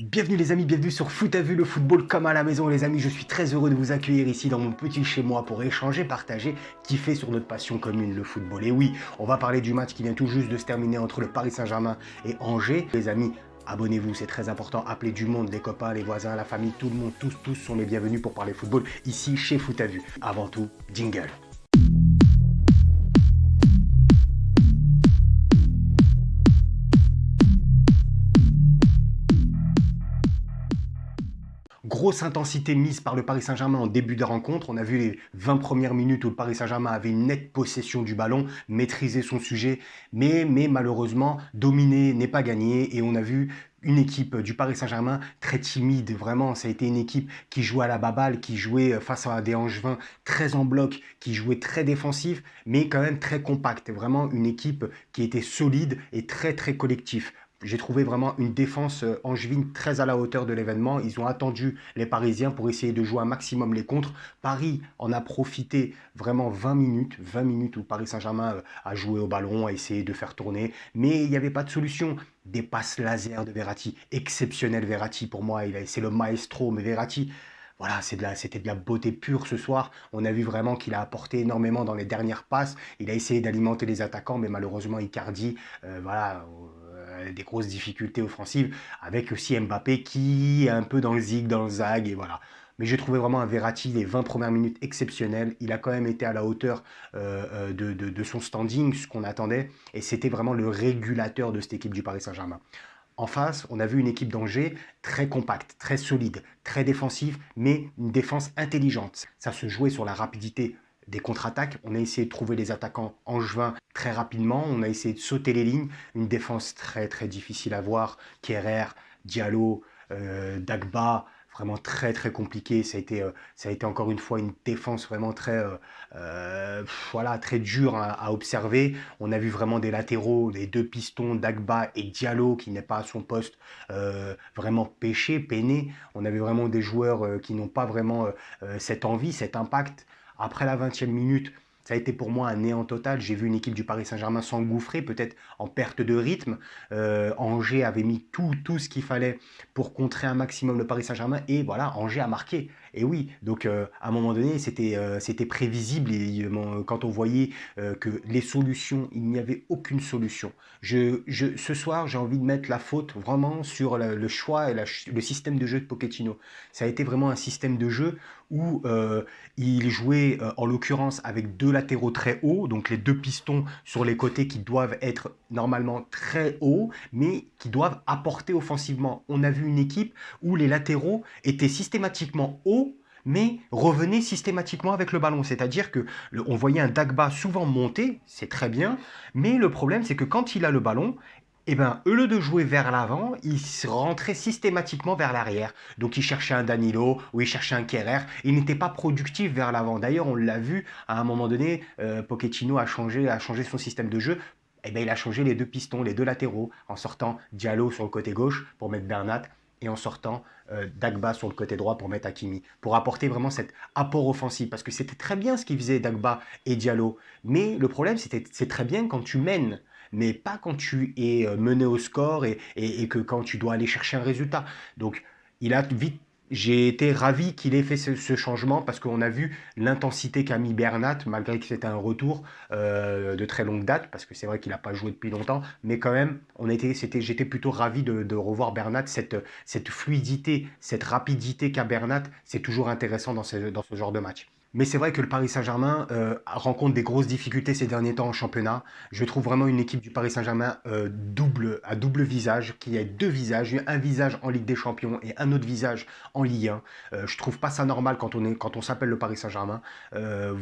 Bienvenue les amis, bienvenue sur Foot à Vue, le football comme à la maison les amis. Je suis très heureux de vous accueillir ici dans mon petit chez moi pour échanger, partager, kiffer sur notre passion commune, le football. Et oui, on va parler du match qui vient tout juste de se terminer entre le Paris Saint-Germain et Angers. Les amis, abonnez-vous, c'est très important. Appelez du monde, les copains, les voisins, la famille, tout le monde, tous sont les bienvenus pour parler football ici chez Foot à Vue. Avant tout, jingle. Grosse intensité mise par le Paris Saint-Germain en début de rencontre. On a vu les 20 premières minutes où le Paris Saint-Germain avait une nette possession du ballon, maîtrisait son sujet, mais malheureusement, dominer n'est pas gagné. Et on a vu une équipe du Paris Saint-Germain très timide, vraiment. Ça a été une équipe qui jouait à la baballe, qui jouait face à des Angevins très en bloc, qui jouait très défensif, mais quand même très compacte. Vraiment une équipe qui était solide et très très collectif. J'ai trouvé vraiment une défense angevine très à la hauteur de l'événement. Ils ont attendu les Parisiens pour essayer de jouer un maximum les contres. Paris en a profité vraiment 20 minutes où Paris Saint-Germain a joué au ballon, a essayé de faire tourner, mais il n'y avait pas de solution. Des passes laser de Verratti, exceptionnel Verratti pour moi, c'est le maestro, mais Verratti, voilà, c'était de la beauté pure ce soir. On a vu vraiment qu'il a apporté énormément dans les dernières passes. Il a essayé d'alimenter les attaquants, mais malheureusement Icardi, des grosses difficultés offensives, avec aussi Mbappé qui est un peu dans le zig, dans le zag, et voilà. Mais j'ai trouvé vraiment un Verratti, les 20 premières minutes exceptionnelles. Il a quand même été à la hauteur de son standing, ce qu'on attendait, et c'était vraiment le régulateur de cette équipe du Paris Saint-Germain. En face, on a vu une équipe d'Angers très compacte, très solide, très défensive, mais une défense intelligente. Ça se jouait sur la rapidité des contre-attaques. On a essayé de trouver les attaquants angevins très rapidement. On a essayé de sauter les lignes. Une défense très très difficile à voir. Kerrer, Diallo, Dagba, vraiment très très compliqué. Ça a été encore une fois une défense vraiment très dure à observer. On a vu vraiment des latéraux, les deux pistons, Dagba et Diallo, qui n'est pas à son poste, vraiment peiné. On avait vraiment des joueurs qui n'ont pas vraiment cette envie, cet impact. Après la 20e minute, ça a été pour moi un néant total. J'ai vu une équipe du Paris Saint-Germain s'engouffrer, peut-être en perte de rythme. Angers avait mis tout ce qu'il fallait pour contrer un maximum le Paris Saint-Germain. Et voilà, Angers a marqué. Et oui, donc à un moment donné, c'était prévisible. Et, quand on voyait que les solutions, il n'y avait aucune solution. Ce soir, j'ai envie de mettre la faute vraiment sur le choix et le système de jeu de Pochettino. Ça a été vraiment un système de jeu où il jouait en l'occurrence avec deux latéraux très hauts, donc les deux pistons sur les côtés qui doivent être normalement très hauts, mais qui doivent apporter offensivement. On a vu une équipe où les latéraux étaient systématiquement hauts, mais revenaient systématiquement avec le ballon. C'est-à-dire que on voyait un Dagba souvent monter, c'est très bien, mais le problème c'est que quand il a le ballon, eh ben, au lieu de jouer vers l'avant, il rentrait systématiquement vers l'arrière. Donc il cherchait un Danilo ou il cherchait un Kerrer. Il n'était pas productif vers l'avant. D'ailleurs, on l'a vu, à un moment donné, Pochettino a changé son système de jeu. Eh ben, il a changé les deux pistons, les deux latéraux, en sortant Diallo sur le côté gauche pour mettre Bernat et en sortant Dagba sur le côté droit pour mettre Hakimi, pour apporter vraiment cet apport offensif. Parce que c'était très bien ce qu'ils faisaient Dagba et Diallo. Mais le problème, c'est très bien quand tu mènes, mais pas quand tu es mené au score et que quand tu dois aller chercher un résultat. Donc, il a vite. J'ai été ravi qu'il ait fait ce changement parce qu'on a vu l'intensité qu'a mis Bernat, malgré que c'était un retour de très longue date, parce que c'est vrai qu'il n'a pas joué depuis longtemps, mais quand même, j'étais plutôt ravi de revoir Bernat, cette fluidité, cette rapidité qu'a Bernat, c'est toujours intéressant dans ce genre de match. Mais c'est vrai que le Paris Saint-Germain rencontre des grosses difficultés ces derniers temps en championnat. Je trouve vraiment une équipe du Paris Saint-Germain à double visage, qui a deux visages, un visage en Ligue des Champions et un autre visage en Ligue 1. Je trouve pas ça normal quand on s'appelle le Paris Saint-Germain.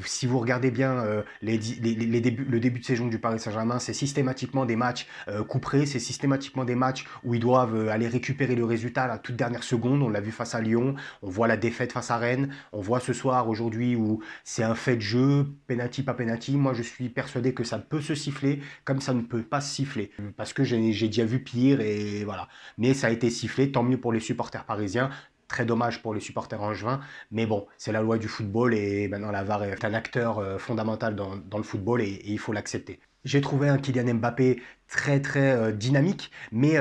Si vous regardez bien le début de saison du Paris Saint-Germain, c'est systématiquement des matchs couperés, c'est systématiquement des matchs où ils doivent aller récupérer le résultat à la toute dernière seconde. On l'a vu face à Lyon, on voit la défaite face à Rennes, on voit ce soir, aujourd'hui, où c'est un fait de jeu, penalty, pas penalty. Moi, je suis persuadé que ça peut se siffler comme ça ne peut pas se siffler. Parce que j'ai déjà vu pire et voilà. Mais ça a été sifflé, tant mieux pour les supporters parisiens. Très dommage pour les supporters angevins, mais bon, c'est la loi du football et maintenant la VAR est un acteur fondamental dans le football et il faut l'accepter. J'ai trouvé un Kylian Mbappé très très dynamique, mais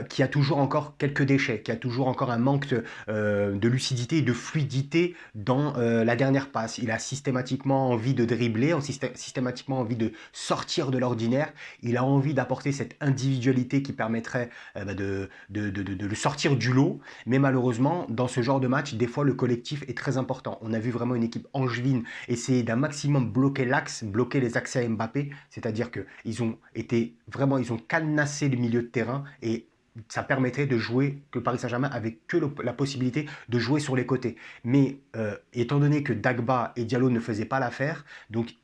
qui a toujours encore quelques déchets, qui a toujours encore un manque de lucidité et de fluidité dans la dernière passe. Il a systématiquement envie de dribbler, systématiquement envie de sortir de l'ordinaire. Il a envie d'apporter cette individualité qui permettrait de le sortir du lot. Mais malheureusement, dans ce genre de match, des fois le collectif est très important. On a vu vraiment une équipe angevine essayer d'un maximum bloquer l'axe, bloquer les accès à Mbappé, c'est-à-dire qu'ils ont été vraiment, ils ont cadenassé le milieu de terrain et ça permettait de jouer, que Paris Saint-Germain avait que la possibilité de jouer sur les côtés. Mais étant donné que Dagba et Diallo ne faisaient pas l'affaire, donc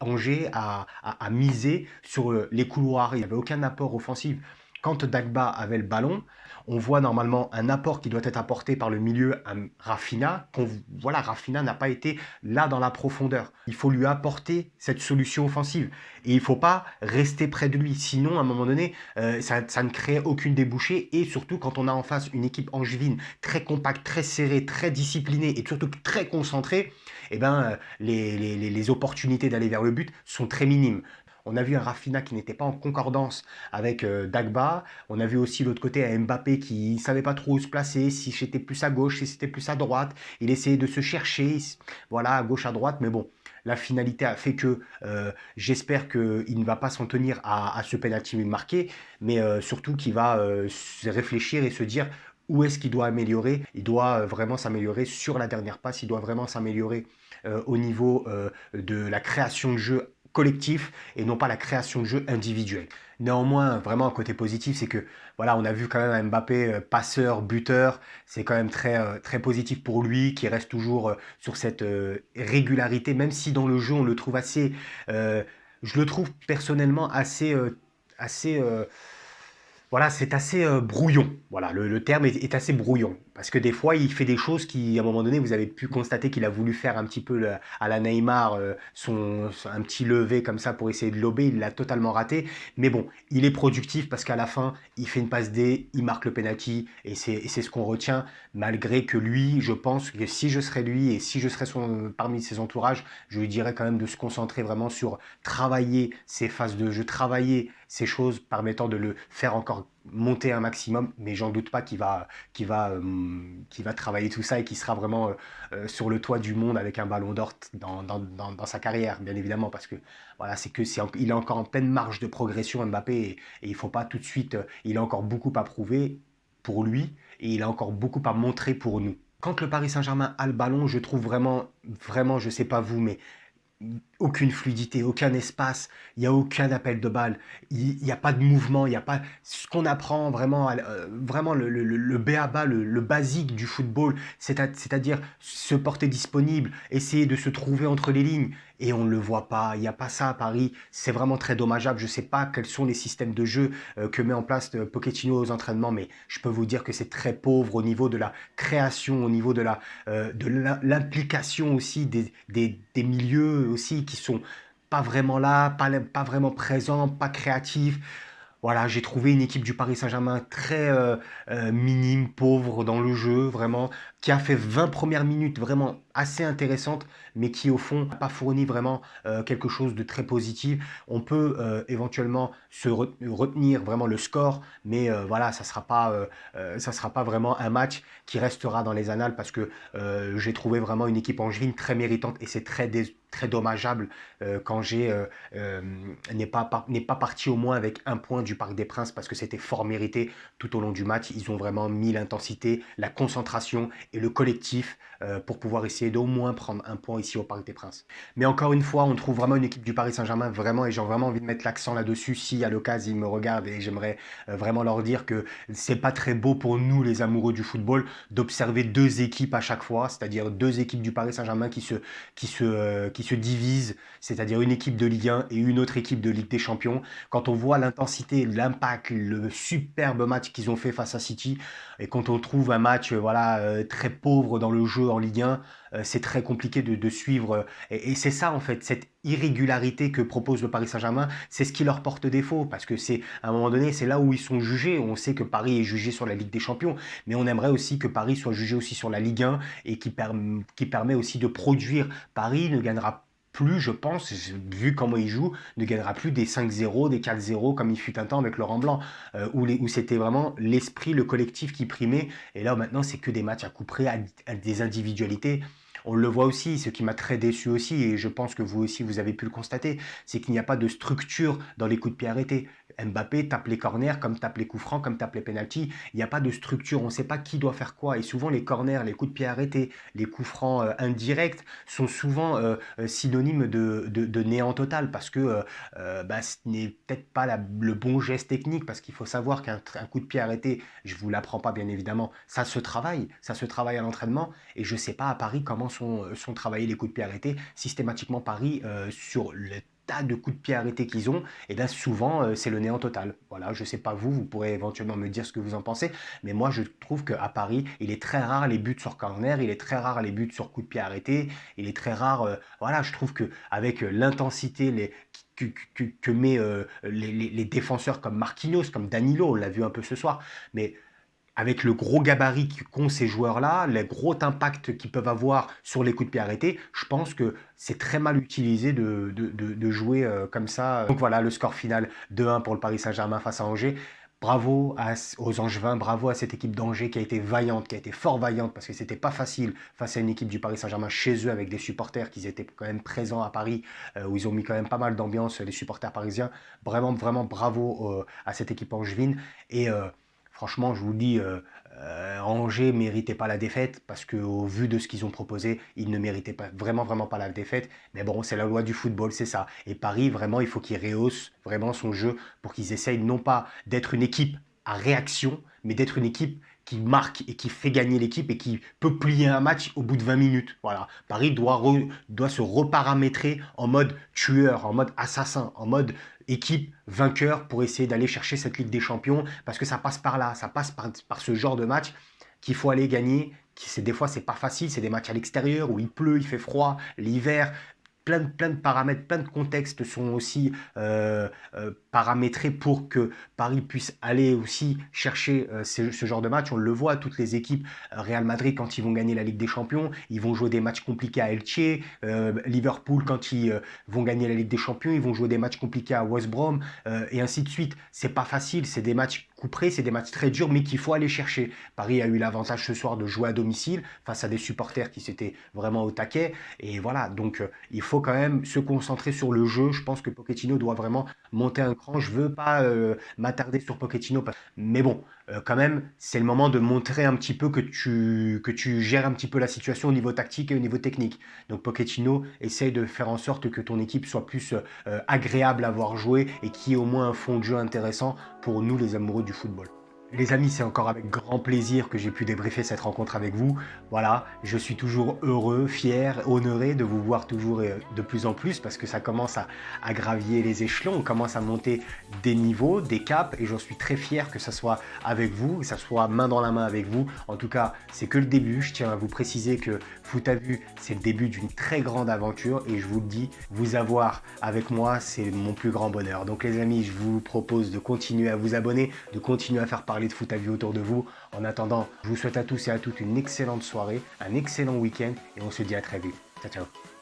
Angers a misé sur les couloirs. Il n'y avait aucun apport offensif. Quand Dagba avait le ballon, on voit normalement un apport qui doit être apporté par le milieu à Rafinha. Voilà, Rafinha n'a pas été là dans la profondeur. Il faut lui apporter cette solution offensive. Et il ne faut pas rester près de lui. Sinon, à un moment donné, ça ne crée aucune débouchée. Et surtout, quand on a en face une équipe angevine très compacte, très serrée, très disciplinée et surtout très concentrée, eh ben, les opportunités d'aller vers le but sont très minimes. On a vu un Rafinha qui n'était pas en concordance avec Dagba. On a vu aussi l'autre côté un Mbappé qui ne savait pas trop où se placer, si c'était plus à gauche, si c'était plus à droite. Il essayait de se chercher, voilà, à gauche, à droite. Mais bon, la finalité a fait que j'espère qu'il ne va pas s'en tenir à ce penalty marqué, mais surtout qu'il va se réfléchir et se dire où est-ce qu'il doit améliorer. Il doit vraiment s'améliorer sur la dernière passe, il doit vraiment s'améliorer au niveau de la création de jeu collectif et non pas la création de jeu individuelle. Néanmoins, vraiment un côté positif, c'est que voilà, on a vu quand même un Mbappé passeur, buteur, c'est quand même très très positif pour lui, qui reste toujours sur cette régularité, même si dans le jeu on le trouve assez, je le trouve personnellement assez voilà, c'est assez brouillon. Voilà, le terme est assez brouillon. Parce que des fois, il fait des choses qui, à un moment donné, vous avez pu constater qu'il a voulu faire un petit peu à la Neymar, un petit levé comme ça pour essayer de lober. Il l'a totalement raté. Mais bon, il est productif parce qu'à la fin, il fait une passe D, il marque le penalty. Et c'est ce qu'on retient. Malgré que lui, je pense que si je serais lui et si je serais parmi ses entourages, je lui dirais quand même de se concentrer vraiment sur travailler ses phases de jeu, travailler ces choses permettant de le faire encore monter un maximum, mais j'en doute pas qu'il va travailler tout ça et qu'il sera vraiment sur le toit du monde avec un ballon d'or dans sa carrière, bien évidemment, parce que voilà, il est encore en pleine marge de progression Mbappé et il faut pas tout de suite, il a encore beaucoup à prouver pour lui et il a encore beaucoup à montrer pour nous. Quand le Paris Saint-Germain a le ballon, je trouve vraiment, vraiment, je sais pas vous, mais aucune fluidité, aucun espace, il n'y a aucun appel de balle, il n'y a pas de mouvement, il n'y a pas ce qu'on apprend vraiment, vraiment le b.a.-ba, le basique du football, c'est-à-dire se porter disponible, essayer de se trouver entre les lignes. Et on ne le voit pas, il n'y a pas ça à Paris, c'est vraiment très dommageable. Je ne sais pas quels sont les systèmes de jeu que met en place Pochettino aux entraînements, mais je peux vous dire que c'est très pauvre au niveau de la création, au niveau de l'implication aussi des milieux aussi qui sont pas vraiment là, pas vraiment présents, pas créatifs. Voilà, j'ai trouvé une équipe du Paris Saint-Germain très minime, pauvre dans le jeu, vraiment, qui a fait 20 premières minutes vraiment assez intéressantes, mais qui au fond n'a pas fourni vraiment quelque chose de très positif. On peut éventuellement retenir vraiment le score, mais voilà, ça sera pas vraiment un match qui restera dans les annales parce que j'ai trouvé vraiment une équipe angevine très méritante et c'est très dommageable qu'Angers n'est pas parti au moins avec un point du Parc des Princes parce que c'était fort mérité tout au long du match. Ils ont vraiment mis l'intensité, la concentration et le collectif pour pouvoir essayer d'au moins prendre un point ici au Parc des Princes. Mais encore une fois, on trouve vraiment une équipe du Paris Saint-Germain vraiment et j'ai vraiment envie de mettre l'accent là-dessus. Si à l'occasion ils me regardent et j'aimerais vraiment leur dire que c'est pas très beau pour nous les amoureux du football d'observer deux équipes à chaque fois, c'est-à-dire deux équipes du Paris Saint-Germain qui se divisent, c'est-à-dire une équipe de Ligue 1 et une autre équipe de Ligue des Champions. Quand on voit l'intensité, l'impact, le superbe match qu'ils ont fait face à City, et quand on trouve un match voilà, très pauvre dans le jeu en Ligue 1, c'est très compliqué de suivre. Et c'est ça, en fait, cette irrégularité que propose le Paris Saint-Germain, c'est ce qui leur porte défaut, parce que c'est à un moment donné, c'est là où ils sont jugés. On sait que Paris est jugé sur la Ligue des Champions, mais on aimerait aussi que Paris soit jugé aussi sur la Ligue 1 et qui permet aussi de produire. Paris ne gagnera plus, je pense, vu comment il joue, ne gagnera plus des 5-0, des 4-0 comme il fut un temps avec Laurent Blanc, où c'était vraiment l'esprit, le collectif qui primait. Et là, maintenant, c'est que des matchs à coups près, à des individualités. On le voit aussi, ce qui m'a très déçu aussi, et je pense que vous aussi, vous avez pu le constater, c'est qu'il n'y a pas de structure dans les coups de pied arrêtés. Mbappé tape les corners, comme tape les coups francs, comme tape les pénaltys. Il n'y a pas de structure, on ne sait pas qui doit faire quoi. Et souvent, les corners, les coups de pied arrêtés, les coups francs indirects sont souvent synonymes de néant total parce que bah, ce n'est peut-être pas le bon geste technique parce qu'il faut savoir qu'un coup de pied arrêté, je ne vous l'apprends pas bien évidemment, ça se travaille à l'entraînement et je ne sais pas à Paris comment sont travaillés les coups de pied arrêtés. Systématiquement, Paris, sur le tas de coups de pied arrêtés qu'ils ont, et bien souvent c'est le néant total. Voilà, je sais pas vous, vous pourrez éventuellement me dire ce que vous en pensez, mais moi je trouve qu'à Paris, il est très rare les buts sur corner, il est très rare les buts sur coup de pied arrêté, il est très rare, voilà, je trouve que avec l'intensité que met les défenseurs comme Marquinhos, comme Danilo, on l'a vu un peu ce soir, mais avec le gros gabarit qu'ont ces joueurs-là, le gros impact qu'ils peuvent avoir sur les coups de pied arrêtés, je pense que c'est très mal utilisé de jouer comme ça. Donc voilà, le score final 2-1 pour le Paris Saint-Germain face à Angers. Bravo aux Angevins, bravo à cette équipe d'Angers qui a été vaillante, qui a été fort vaillante, parce que c'était pas facile face à une équipe du Paris Saint-Germain chez eux avec des supporters qui étaient quand même présents à Paris, où ils ont mis quand même pas mal d'ambiance, les supporters parisiens. Vraiment, vraiment bravo à cette équipe angevine. Et franchement, je vous le dis, Angers ne méritait pas la défaite parce qu'au vu de ce qu'ils ont proposé, ils ne méritaient pas, vraiment, vraiment pas la défaite. Mais bon, c'est la loi du football, c'est ça. Et Paris, vraiment, il faut qu'il rehausse vraiment son jeu pour qu'ils essayent non pas d'être une équipe à réaction, mais d'être une équipe qui marque et qui fait gagner l'équipe et qui peut plier un match au bout de 20 minutes. Voilà. Paris doit se reparamétrer en mode tueur, en mode assassin, en mode équipe vainqueur pour essayer d'aller chercher cette Ligue des Champions parce que ça passe par là, ça passe par ce genre de match qu'il faut aller gagner. Des fois, c'est pas facile, c'est des matchs à l'extérieur où il pleut, il fait froid, l'hiver. Plein de paramètres, plein de contextes sont aussi paramétrés pour que Paris puisse aller aussi chercher ce genre de match. On le voit, toutes les équipes, Real Madrid quand ils vont gagner la Ligue des Champions, ils vont jouer des matchs compliqués à Elche, Liverpool quand ils vont gagner la Ligue des Champions, ils vont jouer des matchs compliqués à West Brom, et ainsi de suite. C'est pas facile, c'est des matchs couperés, c'est des matchs très durs, mais qu'il faut aller chercher. Paris a eu l'avantage ce soir de jouer à domicile face à des supporters qui s'étaient vraiment au taquet, et voilà, donc il faut quand même se concentrer sur le jeu. Je pense que Pochettino doit vraiment monter un cran. Je veux pas m'attarder sur Pochettino, mais bon, quand même, c'est le moment de montrer un petit peu que tu gères un petit peu la situation au niveau tactique et au niveau technique. Donc Pochettino essaye de faire en sorte que ton équipe soit plus agréable à voir jouer et qu'il y ait au moins un fond de jeu intéressant pour nous les amoureux du football. Les amis, c'est encore avec grand plaisir que j'ai pu débriefer cette rencontre avec vous. Voilà, je suis toujours heureux, fier, honoré de vous voir toujours de plus en plus parce que ça commence à gravir les échelons, on commence à monter des niveaux, des caps et j'en suis très fier que ça soit avec vous, que ça soit main dans la main avec vous. En tout cas, c'est que le début. Je tiens à vous préciser que Foot à Vue, c'est le début d'une très grande aventure et je vous le dis, vous avoir avec moi, c'est mon plus grand bonheur. Donc les amis, je vous propose de continuer à vous abonner, de continuer à faire parler de Foot à Vue autour de vous. En attendant, je vous souhaite à tous et à toutes une excellente soirée, un excellent week-end et on se dit à très vite. Ciao, ciao.